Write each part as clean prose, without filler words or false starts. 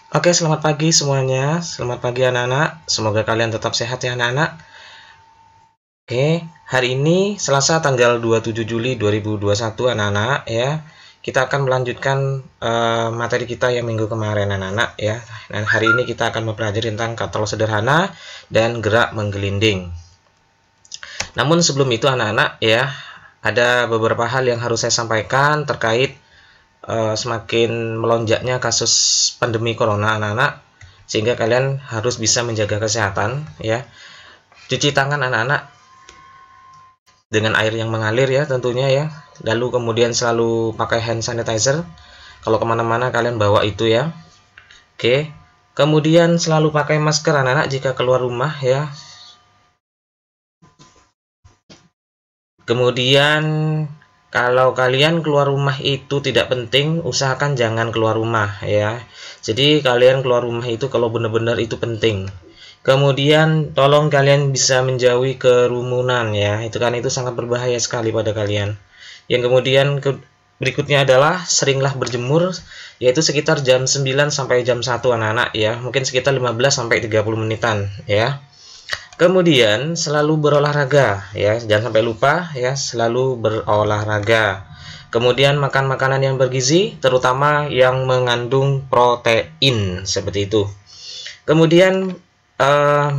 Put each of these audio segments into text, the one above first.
Oke, selamat pagi semuanya. Selamat pagi anak-anak. Semoga kalian tetap sehat ya anak-anak. Oke, hari ini Selasa tanggal 27 Juli 2021 anak-anak ya. Kita akan melanjutkan materi kita yang minggu kemarin anak-anak ya. Dan hari ini kita akan mempelajari tentang katalog sederhana dan gerak menggelinding. Namun sebelum itu anak-anak ya, ada beberapa hal yang harus saya sampaikan terkait semakin melonjaknya kasus pandemi corona anak-anak, sehingga kalian harus bisa menjaga kesehatan ya. Cuci tangan anak-anak dengan air yang mengalir ya tentunya ya, lalu kemudian selalu pakai hand sanitizer kalau kemana-mana kalian bawa itu ya. Oke, kemudian selalu pakai masker anak-anak jika keluar rumah ya. Kemudian kalau kalian keluar rumah itu tidak penting, usahakan jangan keluar rumah ya. Jadi kalian keluar rumah itu kalau benar-benar itu penting. Kemudian tolong kalian bisa menjauhi kerumunan ya. Itu sangat berbahaya sekali pada kalian. Yang kemudian berikutnya adalah seringlah berjemur, yaitu sekitar jam 9 sampai jam 1 anak-anak ya. Mungkin sekitar 15 sampai 30 menitan ya. Kemudian selalu berolahraga ya, jangan sampai lupa ya, selalu berolahraga. Kemudian makan makanan yang bergizi, terutama yang mengandung protein seperti itu. Kemudian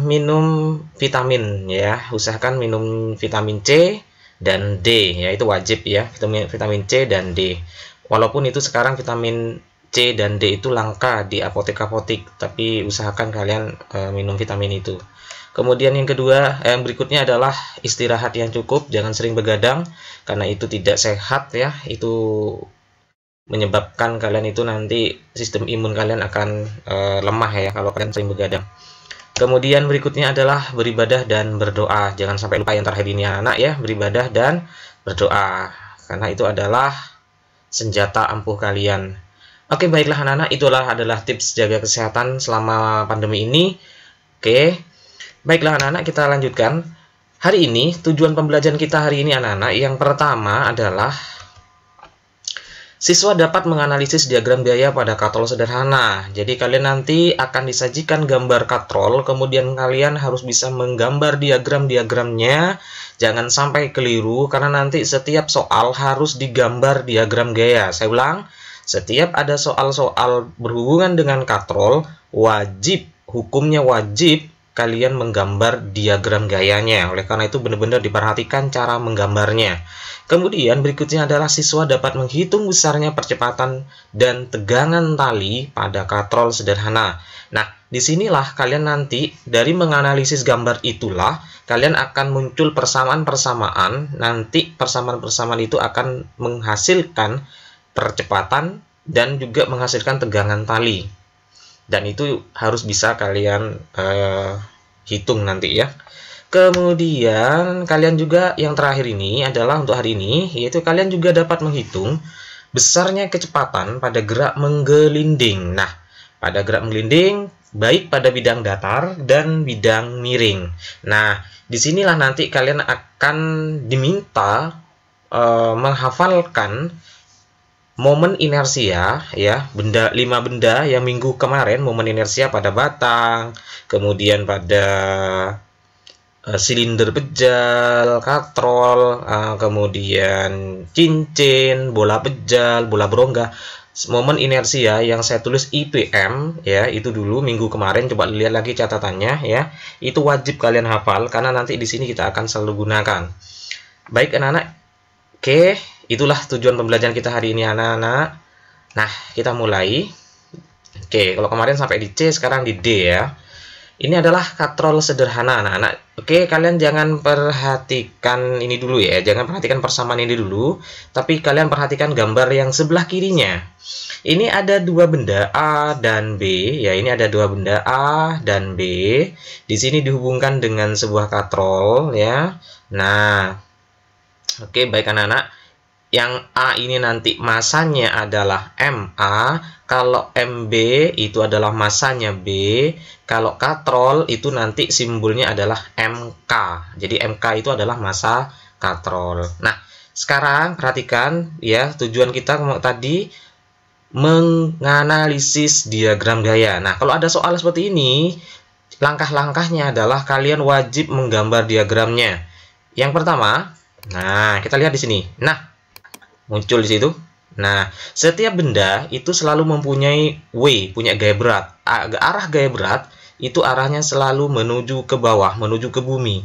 minum vitamin ya, usahakan minum vitamin C dan D ya, itu wajib ya, vitamin C dan D. Walaupun itu sekarang vitamin C dan D itu langka di apotek-apotek, tapi usahakan kalian minum vitamin itu. Kemudian yang kedua, yang berikutnya adalah istirahat yang cukup, jangan sering begadang karena itu tidak sehat ya. Itu menyebabkan kalian itu nanti sistem imun kalian akan lemah ya kalau kalian sering begadang. Kemudian berikutnya adalah beribadah dan berdoa. Jangan sampai lupa yang terakhir ini anak ya, beribadah dan berdoa karena itu adalah senjata ampuh kalian. Oke, baiklah anak-anak, adalah tips jaga kesehatan selama pandemi ini. Oke. Baiklah anak-anak, kita lanjutkan. Hari ini, tujuan pembelajaran kita hari ini anak-anak, yang pertama adalah siswa dapat menganalisis diagram gaya pada katrol sederhana. Jadi kalian nanti akan disajikan gambar katrol, kemudian kalian harus bisa menggambar diagram-diagramnya. Jangan sampai keliru, karena nanti setiap soal harus digambar diagram gaya. Saya ulang, setiap ada soal-soal berhubungan dengan katrol, hukumnya wajib kalian menggambar diagram gayanya. Oleh karena itu benar-benar diperhatikan cara menggambarnya. Kemudian berikutnya adalah siswa dapat menghitung besarnya percepatan dan tegangan tali pada katrol sederhana. Nah, disinilah kalian nanti dari menganalisis gambar itulah kalian akan muncul persamaan-persamaan. Nanti persamaan-persamaan itu akan menghasilkan percepatan dan juga menghasilkan tegangan tali. Dan itu harus bisa kalian hitung nanti ya. Kemudian kalian juga yang terakhir ini adalah untuk hari ini, yaitu kalian juga dapat menghitung besarnya kecepatan pada gerak menggelinding. Nah, pada gerak menggelinding baik pada bidang datar dan bidang miring. Nah, disinilah nanti kalian akan diminta menghafalkan momen inersia ya, 5 benda yang minggu kemarin, momen inersia pada batang, kemudian pada silinder pejal, katrol, kemudian cincin, bola pejal, bola berongga. Momen inersia yang saya tulis IPM ya, itu dulu minggu kemarin, coba lihat lagi catatannya ya. Itu wajib kalian hafal karena nanti di sini kita akan selalu gunakan. Baik anak-anak. Oke, itulah tujuan pembelajaran kita hari ini anak-anak. Nah, kita mulai. Oke, kalau kemarin sampai di C, sekarang di D ya. Ini adalah katrol sederhana anak-anak. Oke, kalian jangan perhatikan ini dulu ya. Jangan perhatikan persamaan ini dulu. Tapi kalian perhatikan gambar yang sebelah kirinya. Ini ada dua benda A dan B. Ya, ini ada dua benda A dan B. Di sini dihubungkan dengan sebuah katrol ya. Nah, oke, baik anak-anak. Yang A ini nanti masanya adalah MA, kalau MB itu adalah masanya B, kalau katrol itu nanti simbolnya adalah MK. Jadi MK itu adalah massa katrol. Nah, sekarang perhatikan ya, tujuan kita tadi menganalisis diagram gaya. Nah, kalau ada soal seperti ini, langkah-langkahnya adalah kalian wajib menggambar diagramnya. Yang pertama, nah, kita lihat di sini. Nah, muncul di situ. Nah, setiap benda itu selalu mempunyai W, punya gaya berat. Arah gaya berat itu arahnya selalu menuju ke bawah, menuju ke bumi.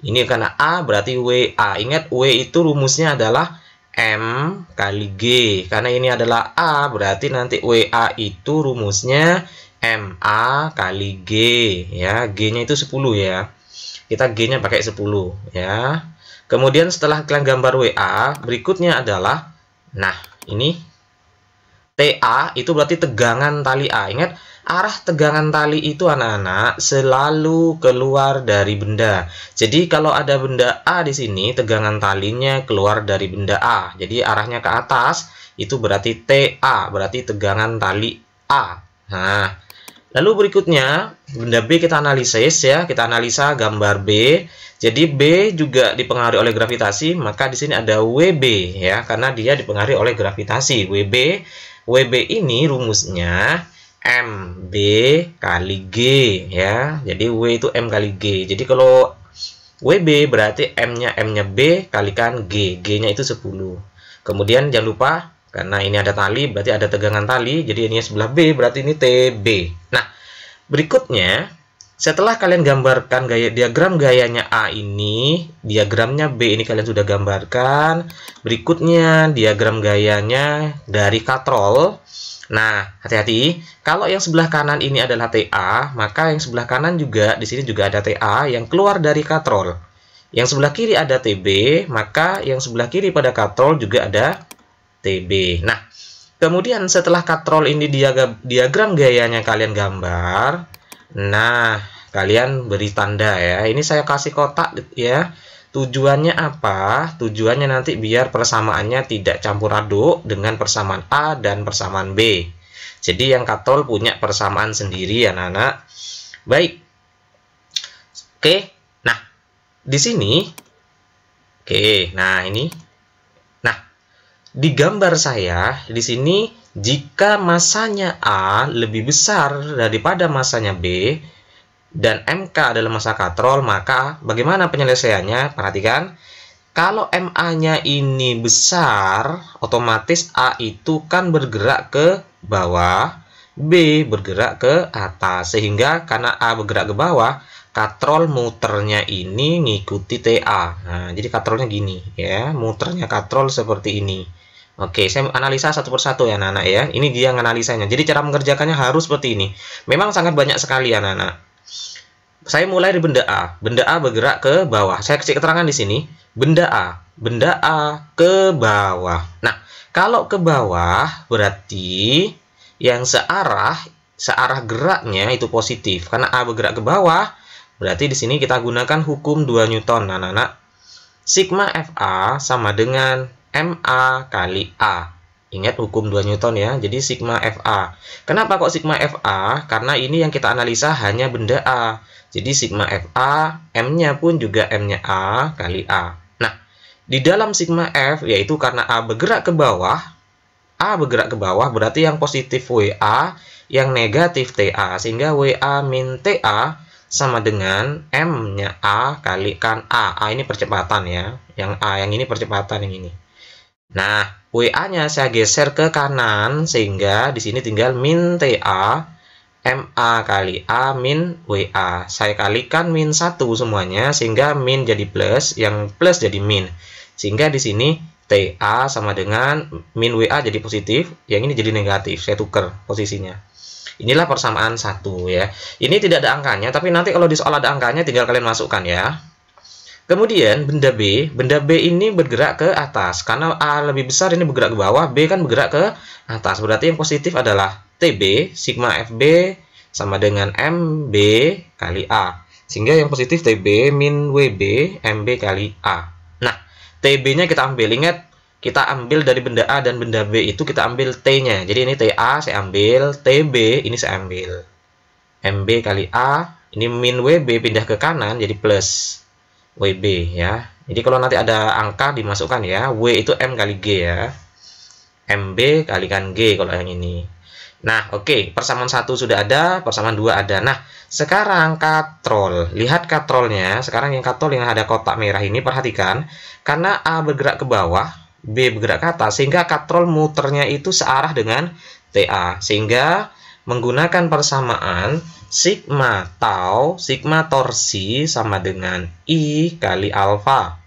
Ini karena A berarti WA. Ingat, W itu rumusnya adalah M kali G. Karena ini adalah A, berarti nanti WA itu rumusnya MA kali G. Ya, G-nya itu 10 ya. Kita G-nya pakai 10 ya. Kemudian setelah kalian gambar WA, berikutnya adalah, nah, ini TA itu berarti tegangan tali A. Ingat, arah tegangan tali itu anak-anak selalu keluar dari benda. Jadi kalau ada benda A di sini, tegangan talinya keluar dari benda A. Jadi arahnya ke atas, itu berarti TA, berarti tegangan tali A. Nah, lalu berikutnya benda B kita analisis ya, kita analisa gambar B. Jadi B juga dipengaruhi oleh gravitasi, maka di sini ada WB ya, karena dia dipengaruhi oleh gravitasi. WB ini rumusnya MB kali G ya. Jadi W itu M kali G. Jadi kalau WB berarti M-nya B kalikan G. G-nya itu 10. Kemudian jangan lupa, karena ini ada tali, berarti ada tegangan tali. Jadi ini sebelah B, berarti ini TB. Nah, berikutnya, setelah kalian gambarkan diagram gayanya A ini, diagramnya B ini kalian sudah gambarkan. Berikutnya, diagram gayanya dari katrol. Nah, hati-hati. Kalau yang sebelah kanan ini adalah TA, maka yang sebelah kanan juga di sini juga ada TA yang keluar dari katrol. Yang sebelah kiri ada TB, maka yang sebelah kiri pada katrol juga ada TB. Nah, kemudian setelah katrol ini diagram gayanya kalian gambar. Nah, kalian beri tanda ya. Ini saya kasih kotak ya. Tujuannya apa? Tujuannya nanti biar persamaannya tidak campur aduk dengan persamaan A dan persamaan B. Jadi yang katrol punya persamaan sendiri ya anak-anak. Baik. Oke. Nah, di sini. Oke, nah ini. Nah, di gambar saya di sini jika masanya A lebih besar daripada masanya B dan MK adalah massa katrol, maka bagaimana penyelesaiannya? Perhatikan, kalau MA-nya ini besar, otomatis A itu kan bergerak ke bawah, B bergerak ke atas. Sehingga karena A bergerak ke bawah, katrol muternya ini ngikuti TA. Nah, jadi katrolnya gini ya, muternya katrol seperti ini. Oke, saya analisa satu persatu ya anak-anak ya. Ini dia analisanya. Jadi cara mengerjakannya harus seperti ini. Memang sangat banyak sekali anak-anak. Saya mulai dari benda A. Benda A bergerak ke bawah. Saya kasih keterangan di sini. Benda A ke bawah. Nah, kalau ke bawah berarti yang searah geraknya itu positif. Karena A bergerak ke bawah, berarti di sini kita gunakan hukum 2 Newton, anak-anak. Sigma FA sama dengan MA kali A. Ingat hukum 2 Newton ya. Jadi sigma FA. Kenapa kok sigma FA? Karena ini yang kita analisa hanya benda A. Jadi sigma FA, M-nya pun juga M-nya A kali A. Nah, di dalam sigma F, yaitu karena A bergerak ke bawah berarti yang positif WA, yang negatif TA. Sehingga WA min TA sama dengan M-nya A kalikan A. A ini percepatan ya. Yang A, yang ini percepatan yang ini. Nah, WA-nya saya geser ke kanan, sehingga di sini tinggal min TA. MA kali A min WA. Saya kalikan min 1 semuanya, sehingga min jadi plus, yang plus jadi min. Sehingga di sini TA sama dengan min WA jadi positif, yang ini jadi negatif. Saya tukar posisinya. Inilah persamaan 1 ya. Ini tidak ada angkanya, tapi nanti kalau di soal ada angkanya tinggal kalian masukkan ya. Kemudian benda B ini bergerak ke atas. Karena A lebih besar, ini bergerak ke bawah, B kan bergerak ke atas. Berarti yang positif adalah TB, sigma FB sama dengan MB kali A. Sehingga yang positif TB min WB MB kali A. Nah, TB-nya kita ambil. Ingat, kita ambil dari benda A dan benda B itu kita ambil T-nya. Jadi ini TA saya ambil, TB ini saya ambil. MB kali A, ini min WB pindah ke kanan jadi plus WB ya. Jadi kalau nanti ada angka dimasukkan ya. W itu M kali G ya. MB kalikan G kalau yang ini. Nah, oke, persamaan 1 sudah ada, persamaan 2 ada. Nah, sekarang katrol. Lihat katrolnya. Sekarang yang katrol yang ada kotak merah ini, perhatikan. Karena A bergerak ke bawah, B bergerak ke atas, sehingga katrol muternya itu searah dengan TA. Sehingga menggunakan persamaan sigma tau, sigma torsi sama dengan I kali alfa.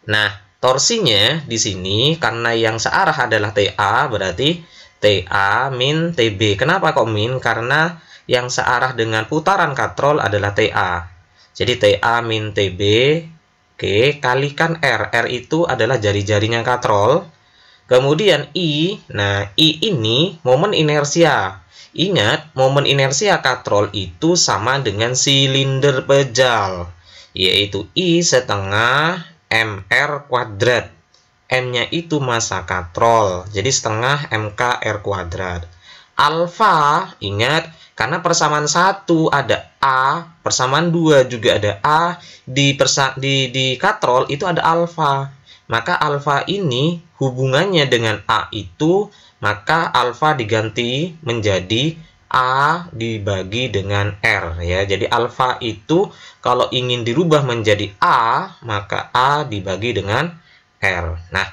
Nah, torsinya di sini karena yang searah adalah TA, berarti TA min TB. Kenapa kok min? Karena yang searah dengan putaran katrol adalah TA. Jadi TA min TB, oke, kalikan R. R itu adalah jari-jarinya katrol. Kemudian I, nah I ini momen inersia. Ingat, momen inersia katrol itu sama dengan silinder pejal, yaitu I setengah MR kuadrat. M-nya itu massa katrol, jadi setengah MK R kuadrat. Alfa, ingat, karena persamaan 1 ada A, persamaan 2 juga ada A, di katrol itu ada alfa. Maka alfa ini hubungannya dengan A itu, maka alfa diganti menjadi A dibagi dengan R ya. Jadi alfa itu kalau ingin dirubah menjadi A, maka A dibagi dengan R. Nah,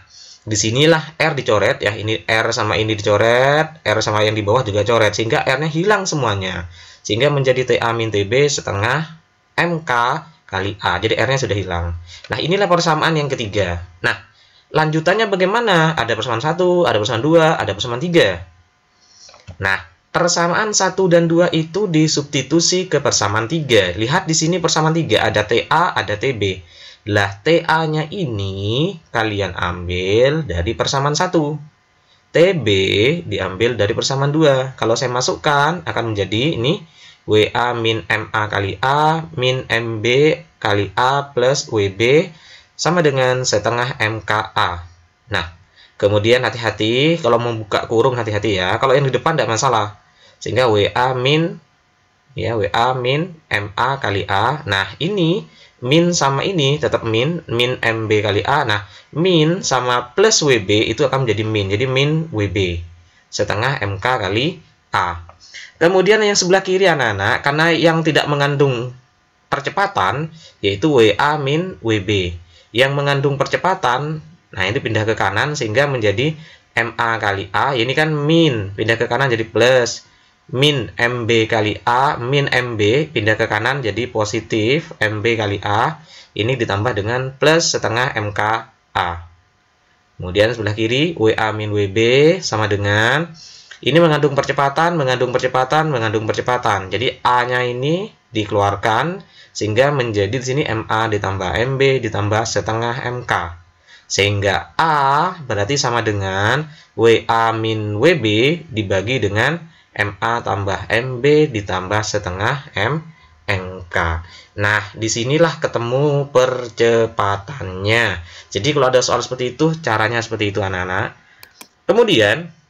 disinilah R dicoret ya. Ini R sama ini dicoret, R sama yang di bawah juga coret, sehingga R-nya hilang semuanya. Sehingga menjadi TA min TB setengah MK kali A. Jadi R-nya sudah hilang. Nah, inilah persamaan yang ketiga. Nah, lanjutannya bagaimana? Ada persamaan 1, ada persamaan 2, ada persamaan 3. Nah, persamaan 1 dan 2 itu disubstitusi ke persamaan 3. Lihat di sini persamaan 3, ada TA, ada TB. Lah, TA-nya ini kalian ambil dari persamaan 1. TB diambil dari persamaan 2. Kalau saya masukkan, akan menjadi ini WA min MA kali A min MB kali A plus WB sama dengan setengah MKA. Nah, kemudian hati-hati kalau membuka kurung, hati-hati ya. Kalau yang di depan tidak masalah. Sehingga WA min MA kali A. Nah, ini min sama ini tetap min MB kali A. Nah, min sama plus WB itu akan menjadi min. Jadi min WB setengah MK kali A. Kemudian yang sebelah kiri anak-anak, karena yang tidak mengandung percepatan, yaitu WA min WB. Yang mengandung percepatan, nah ini pindah ke kanan sehingga menjadi MA kali A. Ini kan min, pindah ke kanan jadi plus. Min MB kali A, min MB, pindah ke kanan jadi positif MB kali A. Ini ditambah dengan plus setengah MKA. Kemudian sebelah kiri, WA min WB sama dengan ini mengandung percepatan, mengandung percepatan, mengandung percepatan. Jadi A-nya ini dikeluarkan sehingga menjadi di sini MA ditambah MB ditambah setengah MK. Sehingga A berarti sama dengan WA min WB dibagi dengan MA tambah MB ditambah setengah MK. Nah, disinilah ketemu percepatannya. Jadi kalau ada soal seperti itu, caranya seperti itu anak-anak. Kemudian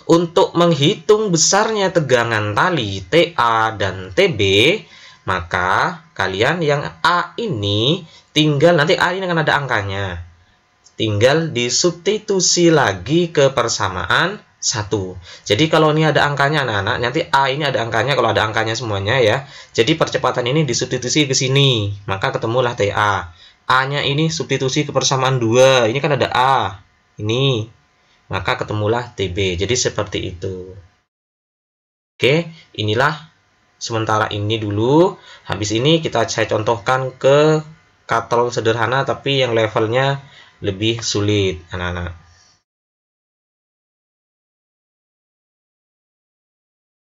untuk menghitung besarnya tegangan tali TA dan TB, maka kalian yang A ini tinggal, nanti A ini akan ada angkanya, tinggal disubstitusi lagi ke persamaan 1. Jadi kalau ini ada angkanya anak-anak, nanti A ini ada angkanya kalau ada angkanya semuanya ya. Jadi percepatan ini disubstitusi ke sini, maka ketemulah TA. A-nya ini substitusi ke persamaan 2, ini kan ada A, ini. Maka ketemulah TB. Jadi seperti itu. Oke, inilah sementara ini dulu. Habis ini saya contohkan ke katalog sederhana tapi yang levelnya lebih sulit, anak-anak.